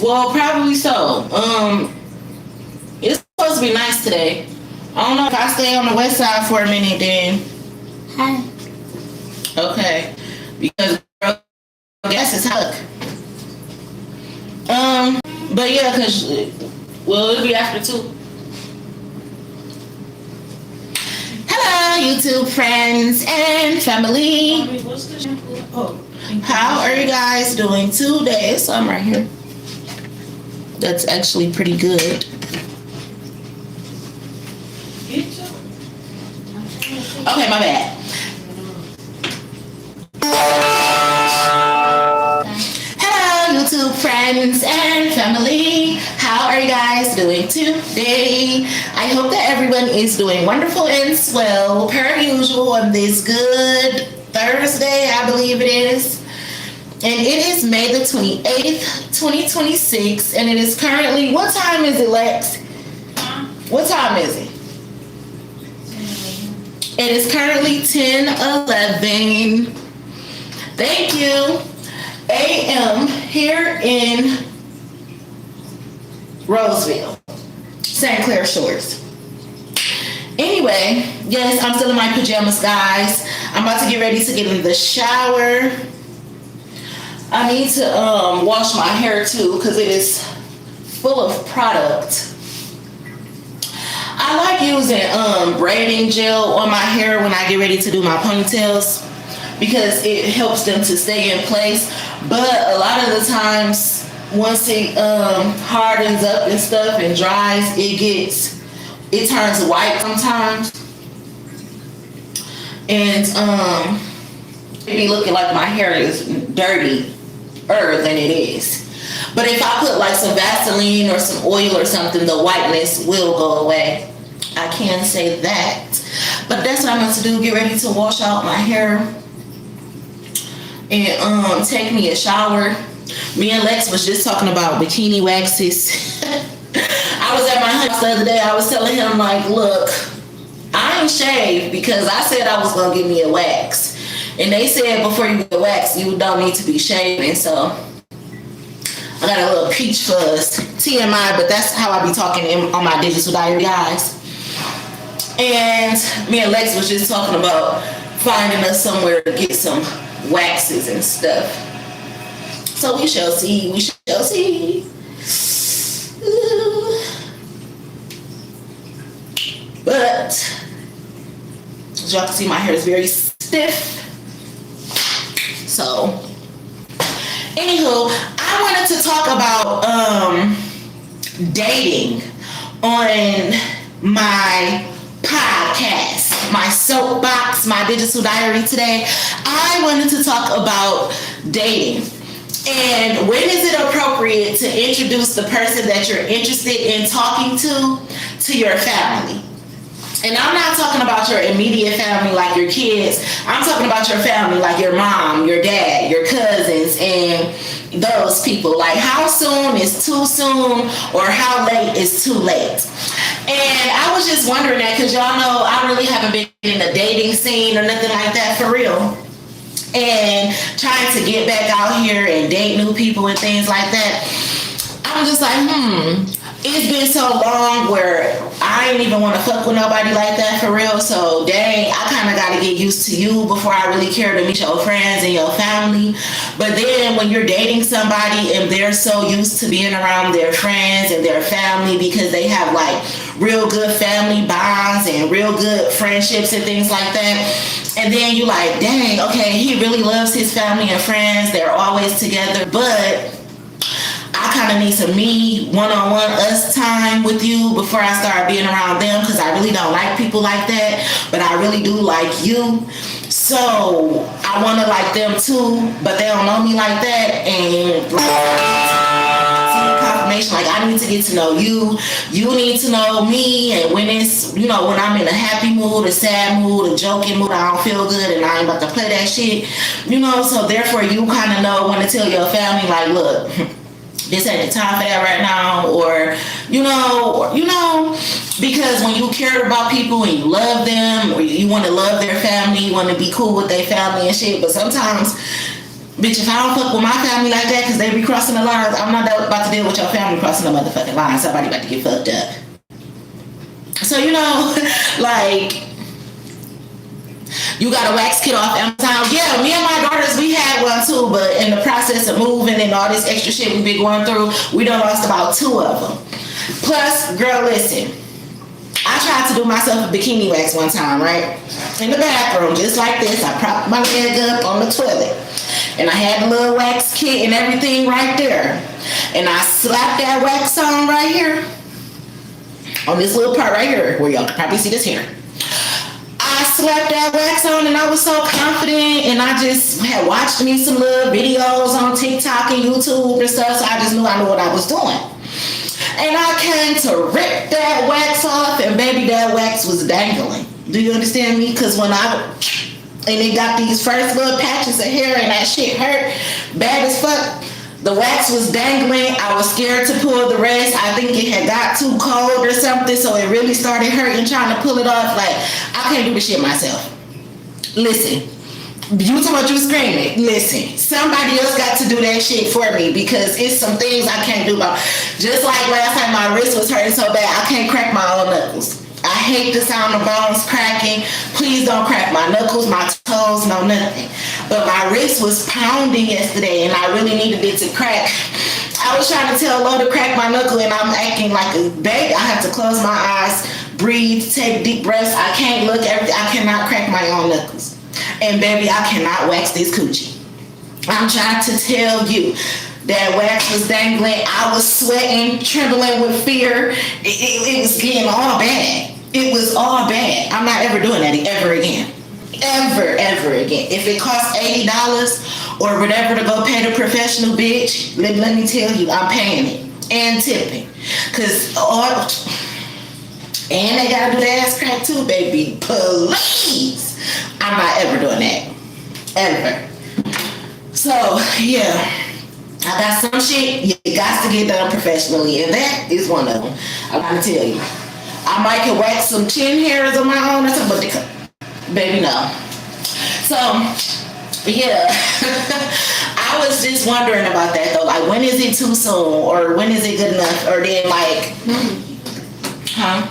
Well, probably so. It's supposed to be nice today. I don't know if I stay on the west side for a minute then. Hi. Okay. Because girl, gas is hot. But yeah, cause it'll be after 2. Hello, YouTube friends and family. What's the shampoo? Oh. How are you guys doing today? Some right here. That's actually pretty good. Okay, my bad. Hello, YouTube friends and family. How are you guys doing today? I hope that everyone is doing wonderful and swell, per usual, on this good Thursday, I believe it is. And it is May the 28th, 2026, and it is currently, what time is it, Lex? What time is it? It is currently 10:11. Thank you. AM here in Roseville, St. Clair Shores. Anyway, yes, I'm still in my pajamas, guys. I'm about to get ready to get in the shower. I need to wash my hair too because it is full of product. I like using braiding gel on my hair when I get ready to do my ponytails because it helps them to stay in place. But a lot of the times, once it hardens up and stuff and dries, it turns white sometimes. And it be looking like my hair is dirtier than it is. But if I put like some Vaseline or some oil or something, the whiteness will go away. I can say that. But that's what I'm going to do. Get ready to wash out my hair and take me a shower. Me and Lex was just talking about bikini waxes. I was at my house the other day. I was telling him, like, look, I ain't shaved because I said I was going to give me a wax. And they said before you get waxed, you don't need to be shaving. So I got a little peach fuzz, TMI, but that's how I be talking on my digital diary, guys. And me and Lex was just talking about finding us somewhere to get some waxes and stuff. So we shall see. We shall see. Ooh. But as y'all can see, my hair is very stiff. So, anywho, I wanted to talk about dating on my podcast, my soapbox, my digital diary today. I wanted to talk about dating. And when is it appropriate to introduce the person that you're interested in talking to your family? And I'm not talking about your immediate family like your kids. I'm talking about your family like your mom, your dad, your cousins, and those people. Like, how soon is too soon or how late is too late? And I was just wondering that because y'all know I really haven't been in the dating scene or nothing like that for real. And trying to get back out here and date new people and things like that. I'm just like, it's been so long where I ain't even want to fuck with nobody like that for real. So dang, I kind of got to get used to you before I really care to meet your friends and your family. But then when you're dating somebody and they're so used to being around their friends and their family because they have like real good family bonds and real good friendships and things like that. And then you like, dang, okay, he really loves his family and friends. They're always together, but I kind of need some me one-on-one us time with you before I start being around them because I really don't like people like that, but I really do like you. So I want to like them too, but they don't know me like that. And like, confirmation, like I need to get to know you. You need to know me. And when it's, when I'm in a happy mood, a sad mood, a joking mood, I don't feel good and I ain't about to play that shit. So therefore you kind of know when to tell your family, like, look, this ain't the time for that right now, or because when you care about people and you love them, or you want to love their family, you want to be cool with their family and shit, but sometimes Bitch, if I don't fuck with my family like that because they be crossing the lines, I'm not about to deal with your family crossing the motherfucking lines. Somebody about to get fucked up. So, you know, like, you got a wax kit off Amazon. Yeah, me and my daughters, we had one too, but in the process of moving and all this extra shit we've been going through, we done lost about 2 of them. Plus, girl, listen, I tried to do myself a bikini wax one time, right? In the bathroom, just like this. I propped my leg up on the toilet. And I had the little wax kit and everything right there. And I slapped that wax on right here. On this little part right here, where y'all can probably see this hair. I slapped that wax on and I was so confident, and I just had watched me some little videos on TikTok and YouTube and stuff, so I just knew I knew what I was doing. And I came to rip that wax off, and baby, that wax was dangling. Do you understand me? Because when and it got these first little patches of hair and that shit hurt bad as fuck. The wax was dangling. I was scared to pull the rest. I think it had got too cold or something, so it really started hurting trying to pull it off. Like, I can't do the shit myself. Listen, you talking about you screaming. Listen, somebody else got to do that shit for me because it's some things I can't do about. Just like last time my wrist was hurting so bad, I can't crack my own knuckles. I hate the sound of bones cracking. Please don't crack my knuckles, my toes, no nothing. But my wrist was pounding yesterday and I really needed it to crack. I was trying to tell Lo to crack my knuckle and I'm acting like a baby. I have to close my eyes, breathe, take deep breaths. I can't look, I cannot crack my own knuckles. And baby, I cannot wax this coochie. I'm trying to tell you. That wax was dangling. I was sweating, trembling with fear. It was getting all bad. It was all bad. I'm not ever doing that ever again. Ever again. If it costs $80 or whatever to go pay the professional bitch, let me tell you, I'm paying it. And tipping. And they gotta do the ass crack too, baby. Please. I'm not ever doing that. Ever. So, yeah. I got some shit you got to get done professionally, and that is one of them. I'm gonna tell you. I might can wax some chin hairs on my own, but baby, no. So, yeah. I was just wondering about that though. Like, when is it too soon, or when is it good enough, or then like, huh?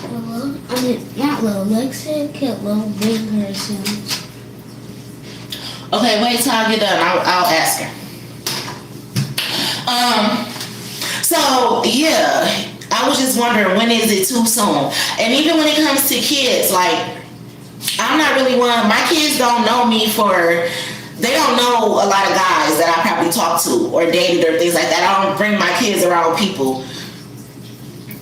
Well, I mean, not little. Lexi kept little big hair soon. Okay, wait till I get done. I'll ask her. So yeah, I was just wondering, when is it too soon? And even when it comes to kids, like, I'm not really one, my kids don't know me they don't know a lot of guys that I probably talked to or dated or things like that. I don't bring my kids around people.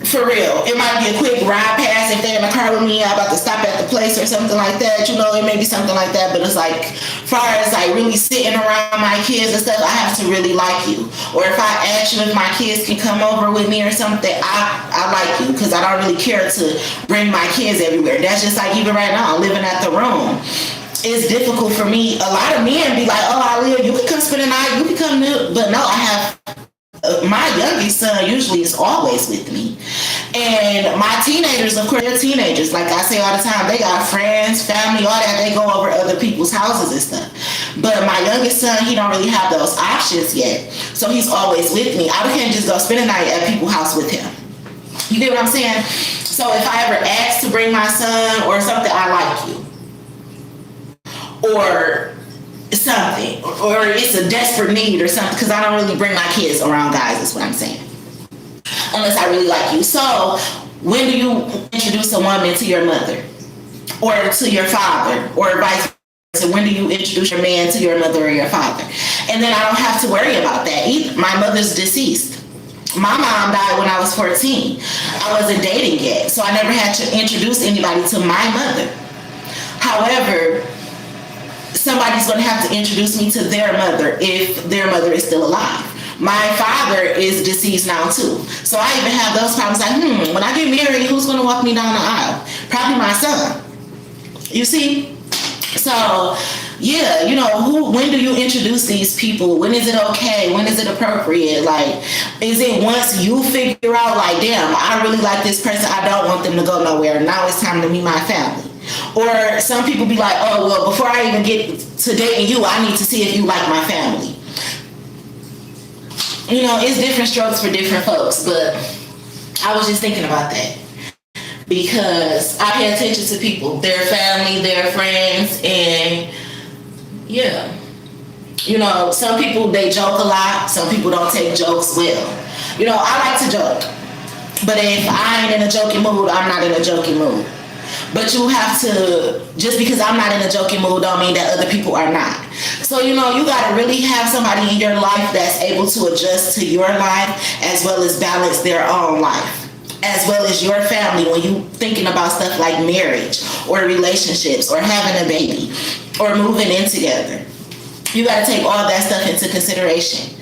For real. It might be a quick ride past if they're in the car with me, I'm about to stop at the place or something like that. You know, it may be something like that, but it's like, far as like really sitting around my kids and stuff, I have to really like you. Or if I ask you if my kids can come over with me or something, I like you because I don't really care to bring my kids everywhere. That's just like even right now, living at the room. It's difficult for me. A lot of men be like, oh, Aaliyah, you can come spend the night, you can come, but no, I have my youngest son usually is always with me. And my teenagers, of course, they're teenagers. Like I say all the time, they got friends, family, all that. They go over other people's houses and stuff. But my youngest son, he don't really have those options yet. So he's always with me. I can't just go spend a night at people's house with him. You get what I'm saying? So if I ever ask to bring my son or something, I like you. Or something, or it's a desperate need or something, because I don't really bring my kids around guys, is what I'm saying, unless I really like you. So when do you introduce a woman to your mother or to your father, or vice versa? When do you introduce your man to your mother or your father? And then I don't have to worry about that either. My mother's deceased. My mom died when I was 14. I wasn't dating yet, so I never had to introduce anybody to my mother. However, somebody's going to have to introduce me to their mother if their mother is still alive. My father is deceased now too. So I even have those problems like, when I get married, who's going to walk me down the aisle? Probably my son. You see? So, yeah, you know, when do you introduce these people? When is it okay? When is it appropriate? Like, is it once you figure out, like, damn, I really like this person, I don't want them to go nowhere, now it's time to meet my family? Or some people be like, oh, well, before I even get to dating you, I need to see if you like my family. You know, it's different strokes for different folks, but I was just thinking about that. Because I pay attention to people, their family, their friends, and yeah. You know, some people, they joke a lot. Some people don't take jokes well. You know, I like to joke. But if I ain't in a joking mood, I'm not in a joking mood. But you have to, just because I'm not in a joking mood don't mean that other people are not. So, you know, you got to really have somebody in your life that's able to adjust to your life as well as balance their own life. As well as your family when you thinking about stuff like marriage or relationships or having a baby or moving in together. You got to take all that stuff into consideration.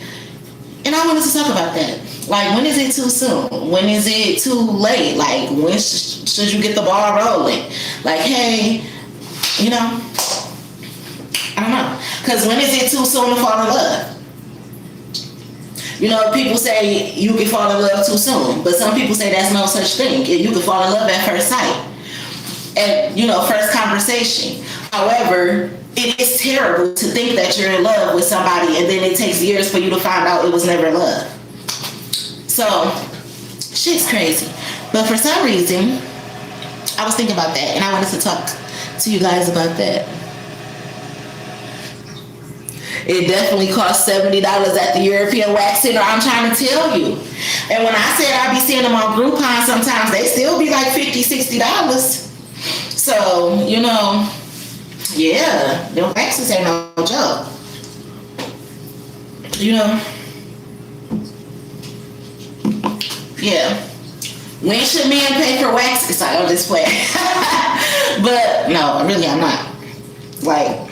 And I wanted to talk about that. Like, when is it too soon? When is it too late? Like, when should you get the ball rolling? Like, hey, you know, I don't know. Because when is it too soon to fall in love? You know, people say you can fall in love too soon, but some people say that's no such thing. You can fall in love at first sight, at, you know, first conversation. However, it is terrible to think that you're in love with somebody and then it takes years for you to find out it was never love. So, shit's crazy. But for some reason, I was thinking about that and I wanted to talk to you guys about that. It definitely costs $70 at the European Wax Center. I'm trying to tell you. And when I said I be seeing them on Groupon, sometimes they still be like $50, $60. So, you know, yeah, them waxes ain't no joke. You know? Yeah. When should men pay for waxes? I'm just playing. But no, really, I'm not. Like,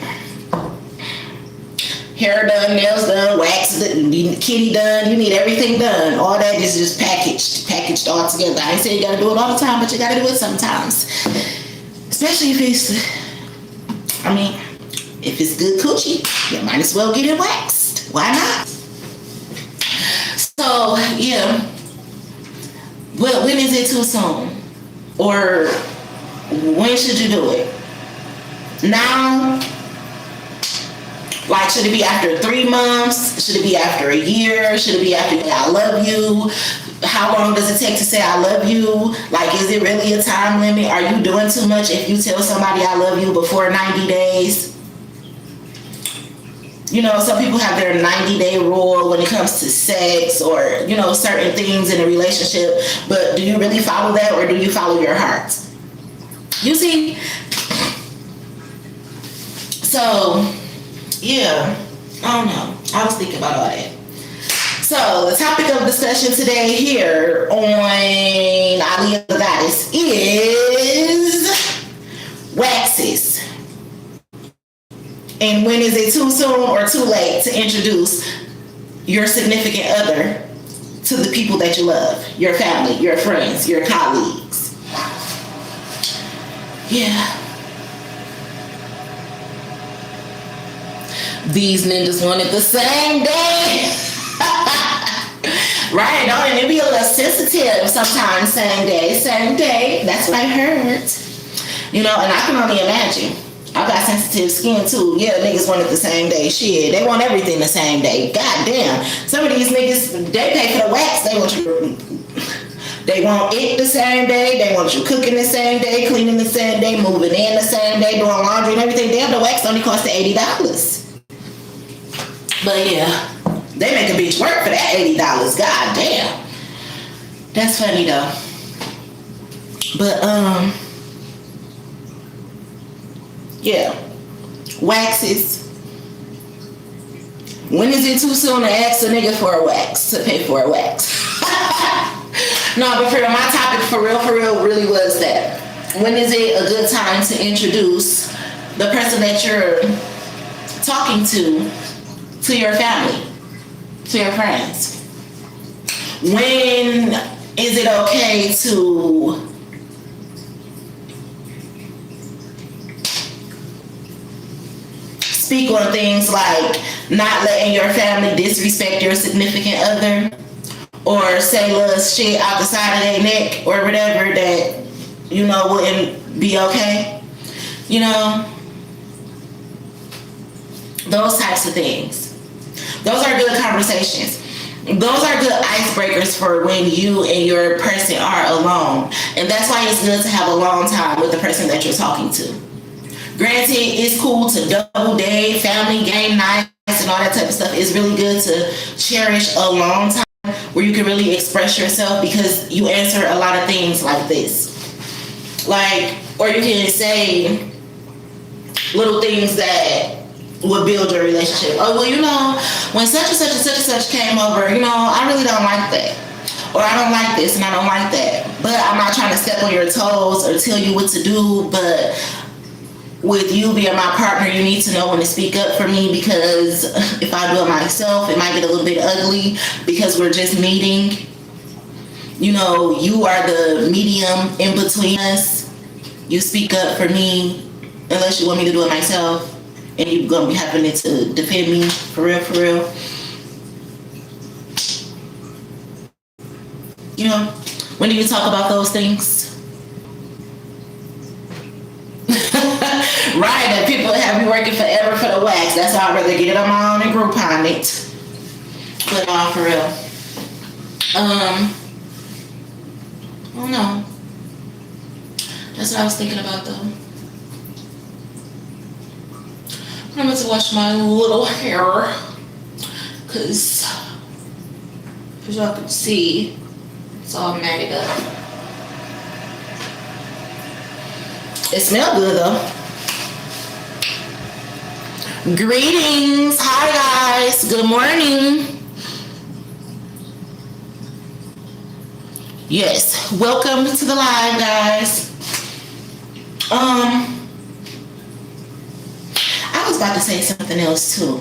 hair done, nails done, wax done, kitty done. You need everything done. All that is just packaged all together. I ain't saying you gotta do it all the time, but you gotta do it sometimes. Especially if it's, I mean, if it's good coochie, you might as well get it waxed. Why not? So, yeah. Well, when is it too soon? Or when should you do it? Now? Like, should it be after 3 months? Should it be after a year? Should it be after I love you? How long does it take to say I love you? Like, is it really a time limit? Are you doing too much if you tell somebody I love you before 90 days? You know, some people have their 90-day rule when it comes to sex or, you know, certain things in a relationship. But do you really follow that or do you follow your heart? You see? So, yeah, I don't know. I was thinking about all that. So, the topic of discussion today here on Aliyah the Goddess is waxes. And when is it too soon or too late to introduce your significant other to the people that you love? Your family, your friends, your colleagues. Yeah. These ninjas want it the same day. Right, don't it be a little sensitive sometimes, same day. That's what I heard. You know, and I can only imagine. I got sensitive skin too. Yeah, niggas want it the same day. Shit, they want everything the same day. God damn. Some of these niggas, they pay for the wax. They want it the same day. They want you cooking the same day, cleaning the same day, moving in the same day, doing laundry and everything. Damn, the wax only cost $80. But yeah, they make a bitch work for that $80. God damn. That's funny though. But yeah, waxes. When is it too soon to ask a nigga for a wax, to pay for a wax? No, but for real, my topic for real really was that. When is it a good time to introduce the person that you're talking to your family, to your friends? When is it okay to speak on things like not letting your family disrespect your significant other or say little shit out the side of their neck or whatever that, you know, wouldn't be okay? You know? Those types of things. Those are good conversations. Those are good icebreakers for when you and your person are alone. And that's why it's good to have a long time with the person that you're talking to. Granted, it's cool to double date, family game nights, and all that type of stuff. It's really good to cherish a long time where you can really express yourself, because you answer a lot of things like this. Like, or you can say little things that would build your relationship. Oh, well, you know, when such and such and such and such came over, you know, I really don't like that. Or I don't like this and I don't like that. But I'm not trying to step on your toes or tell you what to do. But with you being my partner, you need to know when to speak up for me, because if I do it myself, it might get a little bit ugly because we're just meeting. You know, you are the medium in between us. You speak up for me unless you want me to do it myself. And you're going to be having it to defend me, for real, for real. You know, when do you talk about those things? Right, that people have me working forever for the wax. That's why I'd rather get it on my own and Groupon it. But for real. I don't know. That's what I was thinking about, though. I'm going to wash my little hair, because as y'all can see, it's all matted up. It smells good though. Greetings. Hi guys. Good morning. Yes. Welcome to the live, guys. I was about to say something else too.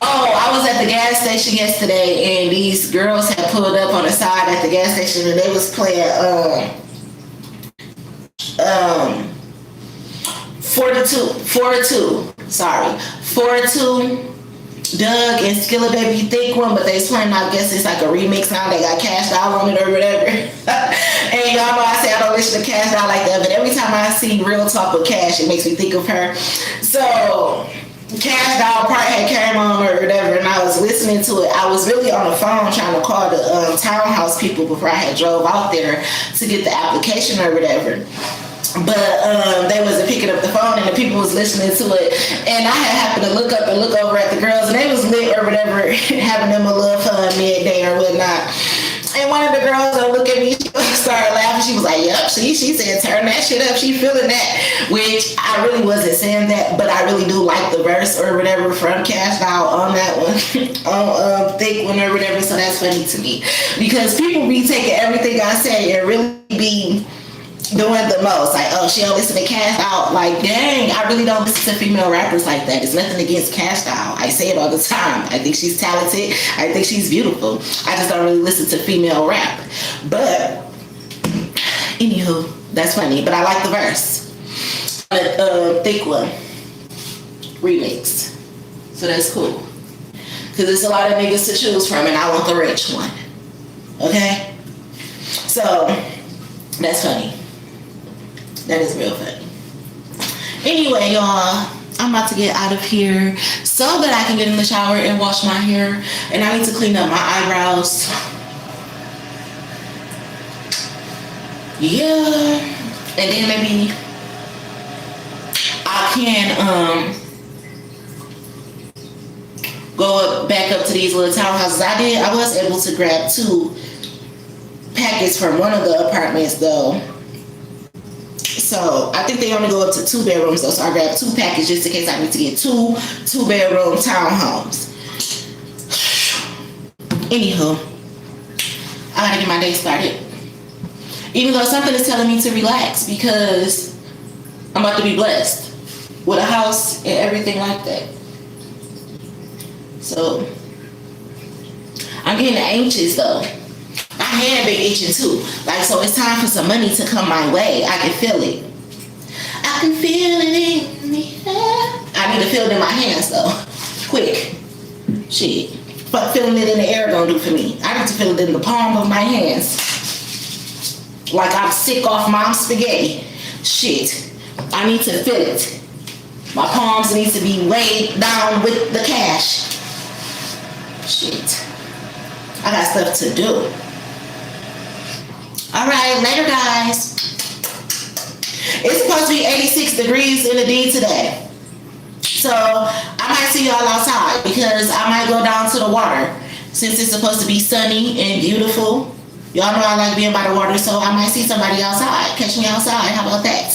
Oh, I was at the gas station yesterday and these girls had pulled up on the side at the gas station and they was playing 4-2 Doug and Skilla Baby Thick One, but they was playing, I guess it's like a remix now. They got Cash Doll on it or whatever. And y'all know I say I don't listen to Cash Doll like that, but every time I see Real Talk with Cash, it makes me think of her. So Cash Doll part had came on or whatever, and I was listening to it. I was really on the phone trying to call the townhouse people before I had drove out there to get the application or whatever. But they wasn't picking up the phone and the people was listening to it, and I had happened to look up and look over at the girls and they was lit or whatever, having them a little fun midday or whatnot. And one of the girls looked at me, she started laughing. She was like, "Yep, she said turn that shit up. She feeling that," which I really wasn't saying that, but I really do like the verse or whatever from Cash Doll on that one, on Thick One or whatever. So that's funny to me because people be taking everything I say and really be doing the most. Like, oh, she don't listen to Cash Doll. Like, dang, I really don't listen to female rappers like that. It's nothing against Cash Doll. I say it all the time. I think she's talented. I think she's beautiful. I just don't really listen to female rap. But anywho, that's funny. But I like the verse. Thick One remix. So that's cool. Because there's a lot of niggas to choose from and I want the rich one. Okay? So that's funny. That is real funny. Anyway, y'all, I'm about to get out of here so that I can get in the shower and wash my hair. And I need to clean up my eyebrows. Yeah. And then maybe I can go back up to these little townhouses. I was able to grab 2 packets from one of the apartments though. So I think they only go up to 2 bedrooms though. So I grabbed 2 packages just in case I need to get 2 bedroom townhomes. Anywho, I gotta get my day started. Even though something is telling me to relax because I'm about to be blessed with a house and everything like that. So I'm getting anxious though. My hand been itching too. Like, so it's time for some money to come my way. I can feel it. I can feel it in the air. I need to feel it in my hands though. Quick. Shit. But feeling it in the air don't do for me. I need to feel it in the palm of my hands. Like I'm sick off mom's spaghetti. Shit. I need to feel it. My palms need to be laid down with the cash. Shit. I got stuff to do. Alright, later guys. It's supposed to be 86 degrees in the D today. So I might see y'all outside because I might go down to the water since it's supposed to be sunny and beautiful. Y'all know I like being by the water, so I might see somebody outside. Catch me outside. How about that?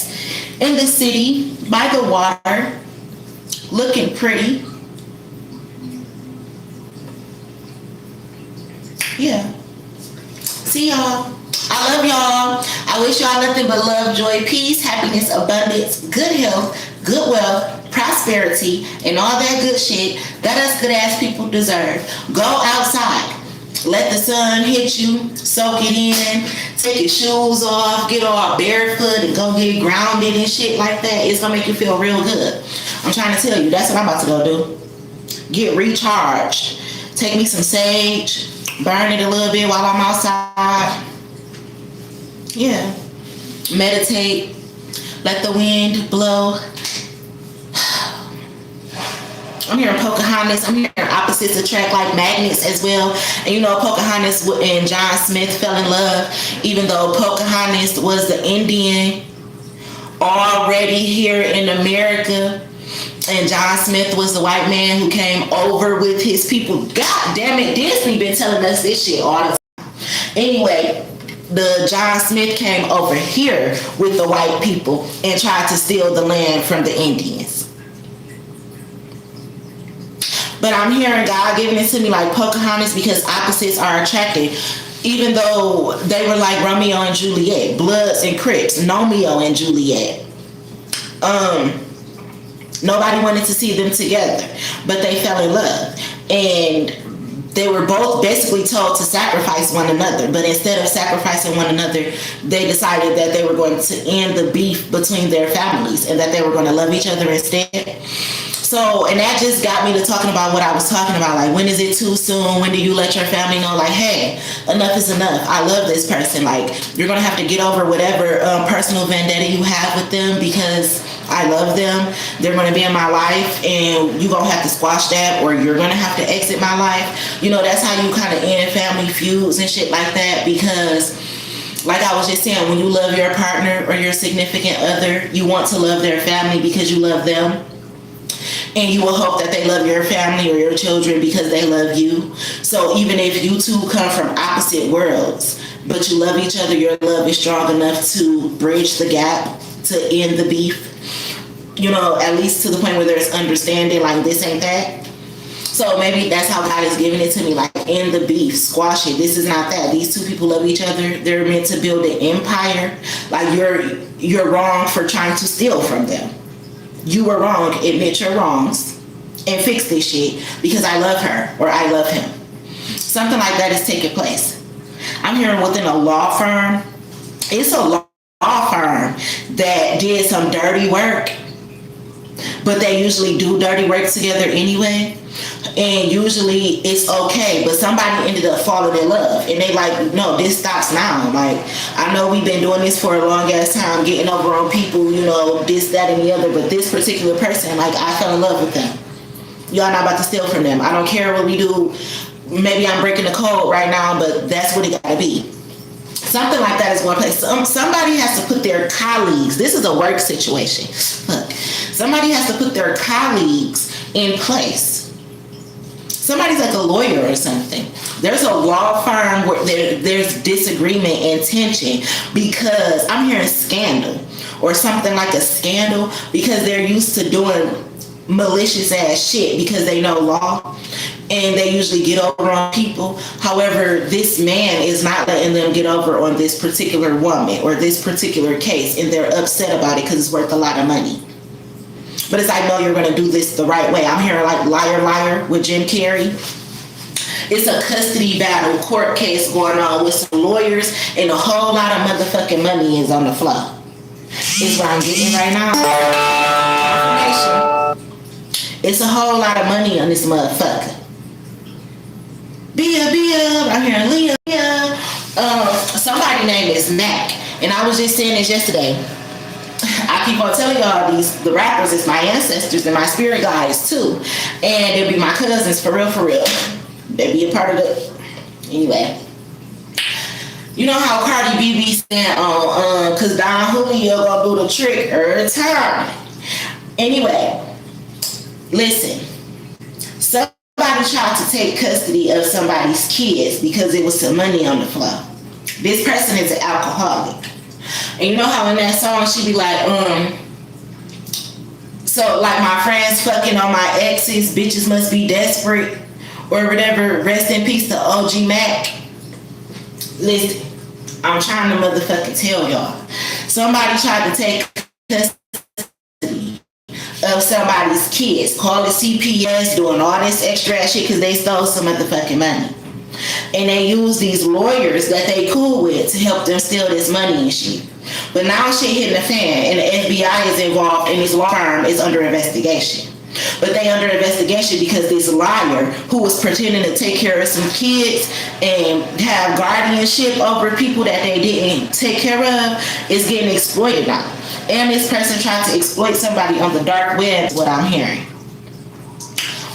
In the city, by the water, looking pretty. Yeah. See y'all. I love y'all. I wish y'all nothing but love, joy, peace, happiness, abundance, good health, good wealth, prosperity, and all that good shit that us good ass people deserve. Go outside. Let the sun hit you. Soak it in. Take your shoes off. Get all barefoot and go get grounded and shit like that. It's gonna make you feel real good. I'm trying to tell you. That's what I'm about to go do. Get recharged. Take me some sage. Burn it a little bit while I'm outside. Yeah. Meditate. Let the wind blow. I'm hearing Pocahontas. I'm hearing opposites attract like magnets as well. And you know, Pocahontas and John Smith fell in love, even though Pocahontas was the Indian already here in America. And John Smith was the white man who came over with his people. God damn it, Disney been telling us this shit all the time. Anyway, the John Smith came over here with the white people and tried to steal the land from the Indians. But I'm hearing God giving it to me like Pocahontas because opposites are attracted. Even though they were like Romeo and Juliet, Bloods and Crips, Nomeo and Juliet. Nobody wanted to see them together, but they fell in love. And they were both basically told to sacrifice one another. But instead of sacrificing one another, they decided that they were going to end the beef between their families and that they were going to love each other instead. So, and that just got me to talking about what I was talking about. Like, when is it too soon? When do you let your family know, like, hey, enough is enough. I love this person. Like, you're going to have to get over whatever personal vendetta you have with them because I love them. They're going to be in my life and you're going to have to squash that or you're going to have to exit my life. You know, that's how you kind of end family feuds and shit like that because, like I was just saying, when you love your partner or your significant other, you want to love their family because you love them. And you will hope that they love your family or your children because they love you. So even if you two come from opposite worlds, but you love each other, your love is strong enough to bridge the gap, to end the beef. You know, at least to the point where there's understanding, like this ain't that. So maybe that's how God is giving it to me, like end the beef, squash it. This is not that. These two people love each other. They're meant to build an empire. Like you're wrong for trying to steal from them. You were wrong, admit your wrongs, and fix this shit because I love her or I love him. Something like that is taking place. I'm hearing within a law firm. It's a law firm that did some dirty work, but they usually do dirty work together anyway. And usually it's okay, but somebody ended up falling in love and they like, no, this stops now. Like, I know we've been doing this for a long ass time, getting over on people, you know, this, that, and the other, but this particular person, like, I fell in love with them. Y'all not about to steal from them. I don't care what we do. Maybe I'm breaking the code right now, but that's what it gotta be. Something like that is going to play. Somebody has to put their colleagues, this is a work situation. Look, somebody has to put their colleagues in place. Somebody's like a lawyer or something. There's a law firm where there's disagreement and tension because I'm hearing scandal or something like a scandal because they're used to doing malicious ass shit because they know law and they usually get over on people. However, this man is not letting them get over on this particular woman or this particular case and they're upset about it because it's worth a lot of money. But it's like, no, you're going to do this the right way. I'm hearing like Liar, Liar with Jim Carrey. It's a custody battle court case going on with some lawyers and a whole lot of motherfucking money is on the floor. Is what I'm getting right now. Information. It's a whole lot of money on this motherfucker. Bia, I'm hearing Leah. Somebody's name is Mac. And I was just saying this yesterday. I I keep on telling y'all the rappers is my ancestors and my spirit guides too. And they'll be my cousins for real, for real. They be a part of the anyway. You know how Cardi B be saying cause Don Julio gonna do the trick every time. Anyway, listen. Somebody tried to take custody of somebody's kids because it was some money on the floor. This person is an alcoholic. And you know how in that song she be like, so like my friends fucking on my exes, bitches must be desperate, or whatever. Rest in peace to OG Mac. Listen, I'm trying to motherfucking tell y'all. Somebody tried to take custody of somebody's kids, call it CPS, doing all this extra shit because they stole some motherfucking money. And they use these lawyers that they cool with to help them steal this money and shit. But now shit hitting the fan and the FBI is involved and this law firm is under investigation. But they under investigation because this liar who was pretending to take care of some kids and have guardianship over people that they didn't take care of is getting exploited now. And this person tried to exploit somebody on the dark web, is what I'm hearing.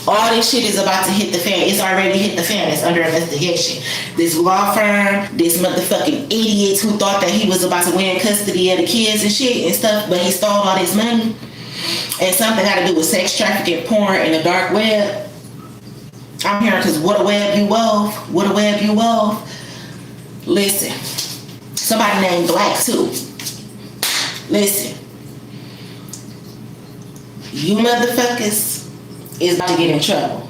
All this shit is about to hit the fan. It's already hit the fan. It's under investigation. This law firm, this motherfucking idiot who thought that he was about to win custody of the kids and shit and stuff, but he stole all this money. And something got to do with sex trafficking, porn, and the dark web. I'm hearing because what a web you wove. What a web you wove. Listen. Somebody named Black too. Listen. You motherfuckers is about to get in trouble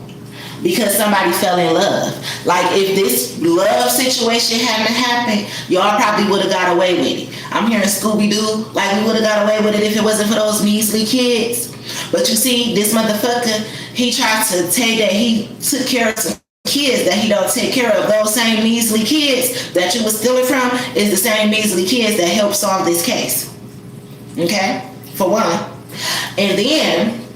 because somebody fell in love. Like if this love situation hadn't happened, y'all probably would have got away with it. I'm hearing Scooby-Doo, like we would have got away with it if it wasn't for those measly kids. But you see, this motherfucker, he tried to say that he took care of some kids that he don't take care of. Those same measly kids that you was stealing from is the same measly kids that helped solve this case. Okay? For one. And then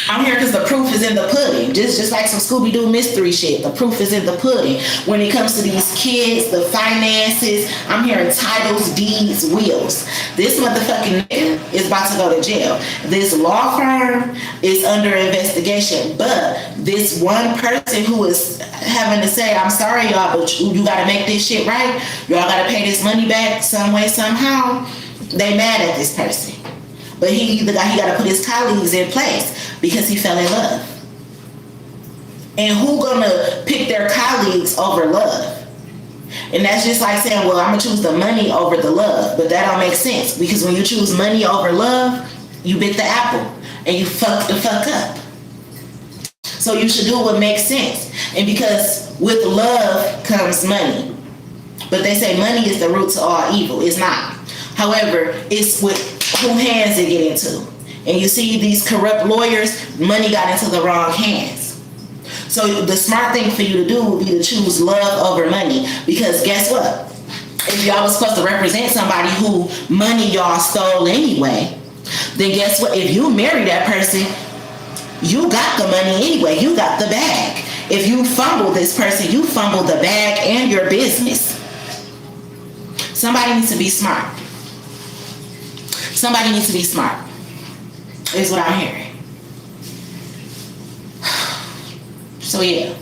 I'm here because the proof is in the pudding. Just like some Scooby-Doo mystery shit. The proof is in the pudding. When it comes to these kids, the finances, I'm hearing titles, deeds, wills. This motherfucking nigga is about to go to jail. This law firm is under investigation. But this one person who is having to say, I'm sorry, y'all, but you got to make this shit right. Y'all got to pay this money back some way, somehow. They mad at this person. But he got to put his colleagues in place because he fell in love. And who gonna pick their colleagues over love? And that's just like saying, well, I'm gonna choose the money over the love. But that don't make sense because when you choose money over love, you bit the apple and you fuck the fuck up. So you should do what makes sense. And because with love comes money. But they say money is the root to all evil. It's not. However, it's with who hands it get into. And you see these corrupt lawyers, money got into the wrong hands. So the smart thing for you to do would be to choose love over money. Because guess what? If y'all was supposed to represent somebody who money y'all stole anyway, then guess what? If you marry that person, you got the money anyway. You got the bag. If you fumble this person, you fumble the bag and your business. Somebody needs to be smart. Somebody needs to be smart. Is what I'm hearing. So yeah.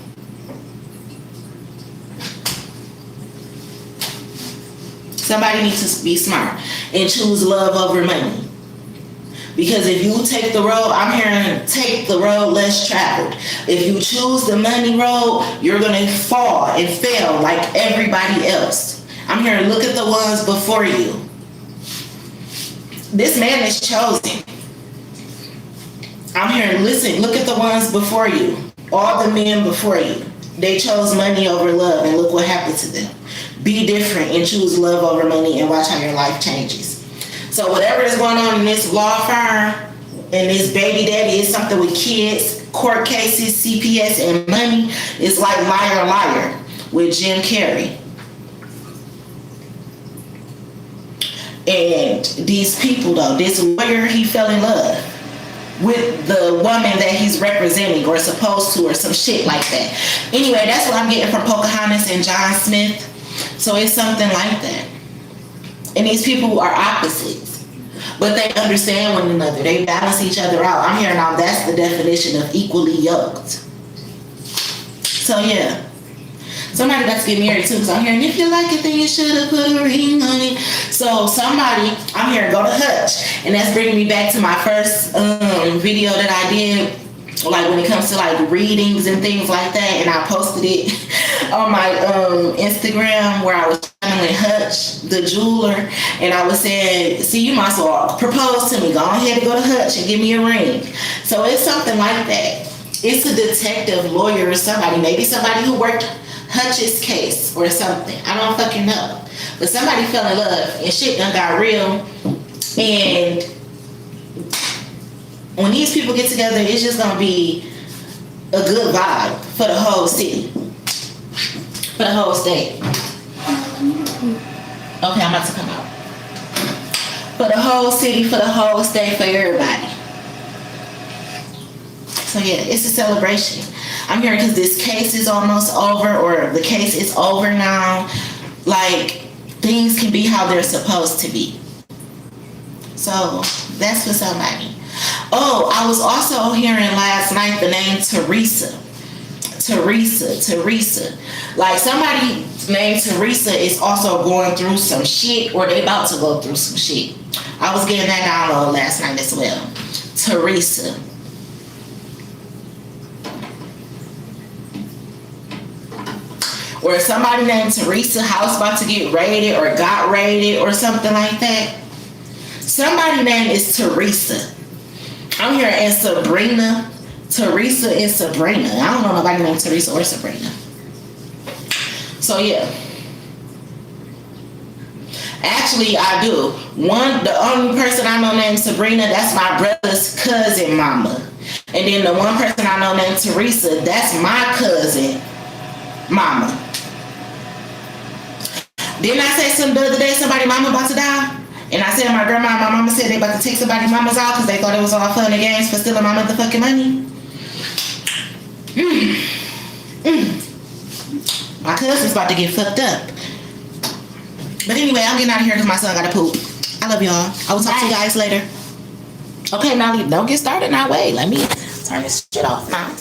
Somebody needs to be smart and choose love over money. Because if you take the road, I'm hearing take the road less traveled. If you choose the money road, you're going to fall and fail like everybody else. I'm hearing look at the ones before you. This man is chosen. I'm hearing listen, look at the ones before you. All the men before you. They chose money over love and look what happened to them. Be different and choose love over money and watch how your life changes. So whatever is going on in this law firm and this baby daddy is something with kids, court cases, CPS, and money. It's like Liar Liar with Jim Carrey. And these people though, this lawyer, he fell in love with the woman that he's representing or supposed to or some shit like that. Anyway, that's what I'm getting from Pocahontas and John Smith. So it's something like that. And these people are opposites. but they understand one another. They balance each other out. I'm hearing now that's the definition of equally yoked. So yeah. Somebody about to get married too, because I'm hearing if you like it, then you should have put a ring on it. So somebody, I'm hearing go to Hutch, and that's bringing me back to my first video that I did, like when it comes to like readings and things like that, and I posted it on my Instagram where I was channeling Hutch, the jeweler, and I was saying, see, you might as well propose to me. Go ahead and go to Hutch and give me a ring. So it's something like that. It's a detective, lawyer, or somebody, maybe somebody who worked Hutch's case or something. I don't fucking know. But somebody fell in love and shit done got real. And when these people get together, it's just gonna be a good vibe for the whole city. For the whole state. Okay, I'm about to come out. For the whole city, for the whole state, for everybody. So yeah, it's a celebration. I'm hearing because this case is almost over, or the case is over now. Like, things can be how they're supposed to be. So that's for somebody. Oh, I was also hearing last night the name Teresa. Like, somebody named Teresa is also going through some shit, or they about to go through some shit. I was getting that download last night as well. Teresa. Or somebody named Teresa house about to get raided or got raided or something like that. Somebody name is Teresa. I'm here and Sabrina. Teresa and Sabrina. I don't know nobody named Teresa or Sabrina. So yeah. Actually, I do. The only person I know named Sabrina, that's my brother's cousin mama. And then the one person I know named Teresa, that's my cousin mama. Didn't I say something the other day, somebody mama about to die? And I said to my grandma, my mama said they about to take somebody's mamas out because they thought it was all fun and games for stealing my motherfucking money. My cousin's about to get fucked up. But anyway, I'm getting out of here because my son got to poop. I love y'all. I will talk to you guys later. Okay, now don't get started now. Wait, let me turn this shit off now.